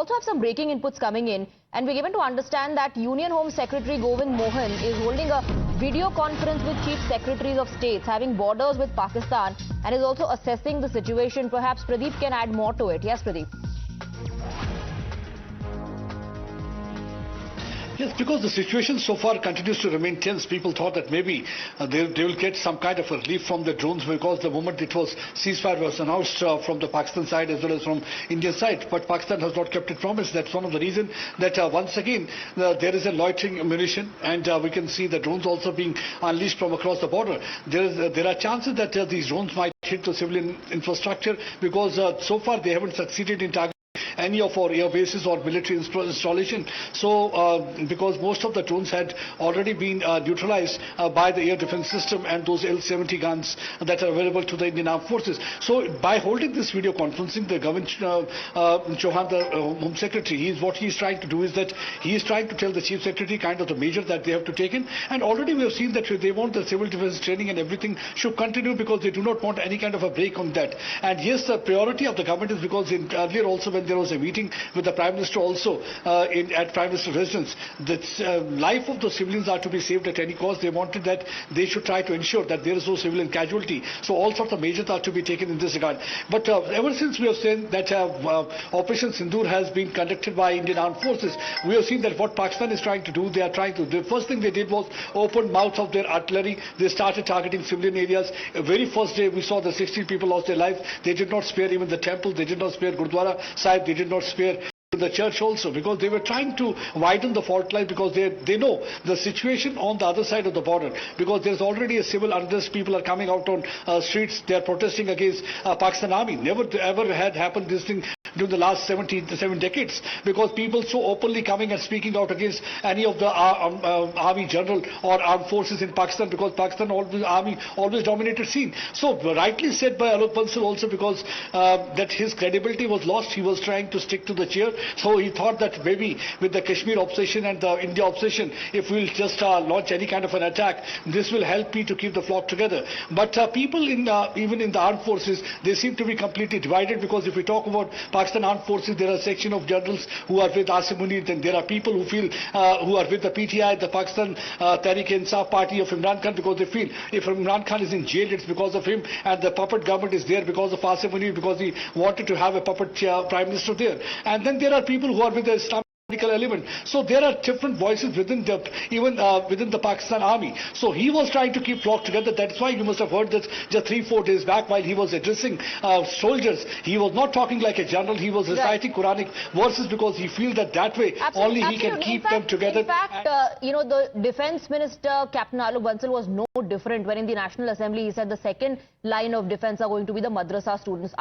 also have some breaking inputs coming in, and we're given to understand that Union Home Secretary Govind Mohan is holding a video conference with Chief Secretaries of States having borders with Pakistan and is also assessing the situation. Perhaps Pradeep can add more to it. Yes, Pradeep. Yes, because the situation so far continues to remain tense. People thought that maybe they will get some kind of a relief from the drones because the moment it was ceasefire was announced from the Pakistan side as well as from Indian side. But Pakistan has not kept its promise. That's one of the reasons that once again there is a loitering ammunition, and we can see the drones also being unleashed from across the border. There are chances that these drones might hit the civilian infrastructure because so far they haven't succeeded in targeting any of our air bases or military installation. So because most of the drones had already been neutralized by the air defense system and those L-70 guns that are available to the Indian Armed Forces. So by holding this video conferencing, the government Chauhan, the Home Secretary, what he is trying to do is that he is trying to tell the Chief Secretary kind of the measure that they have to take in. And already we have seen that they want the civil defense training and everything should continue because they do not want any kind of a break on that. And yes, the priority of the government is because earlier also when there was a meeting with the Prime Minister also at Prime Minister's residence, the life of the civilians are to be saved at any cost. They wanted that they should try to ensure that there is no civilian casualty. So all sorts of measures are to be taken in this regard. But ever since we have seen that Operation Sindoor has been conducted by Indian Armed Forces, we have seen that what Pakistan is trying to do, they are trying to. The first thing they did was open mouth of their artillery. They started targeting civilian areas. Very first day we saw the 16 people lost their lives. They did not spare even the temple. They did not spare Gurdwara Sahib. They did not spare the church also, because they were trying to widen the fault line because they know the situation on the other side of the border, because there's already a civil unrest. People are coming out on streets. They are protesting against Pakistan Army. Never ever had happened this thing during the last 7 decades, because people so openly coming and speaking out against any of the army general or armed forces in Pakistan, because Pakistan army always dominated scene. So rightly said by Alok Bansal also, because that his credibility was lost. He was trying to stick to the chair. So he thought that maybe with the Kashmir obsession and the India obsession, if we'll just launch any kind of an attack, this will help me to keep the flock together. But people even in the armed forces, they seem to be completely divided, because if we talk about Pakistan Armed Forces, there are a section of generals who are with Asim Munir, then there are people who feel who are with the PTI, the Pakistan Tehreek-e-Insaf party of Imran Khan, because they feel if Imran Khan is in jail, it's because of him, and the puppet government is there because of Asim Munir, because he wanted to have a puppet prime minister there. And then there are people who are with the Islamic element. So there are different voices within within the Pakistan army. So he was trying to keep flock together. That's why you must have heard that just 3-4 days back while he was addressing soldiers, he was not talking like a general. He was reciting Quranic verses, because he feels that way only he can keep them together. In fact, the Defence Minister Captain Alok Bansal was no different when in the National Assembly he said the second line of defence are going to be the madrasa students.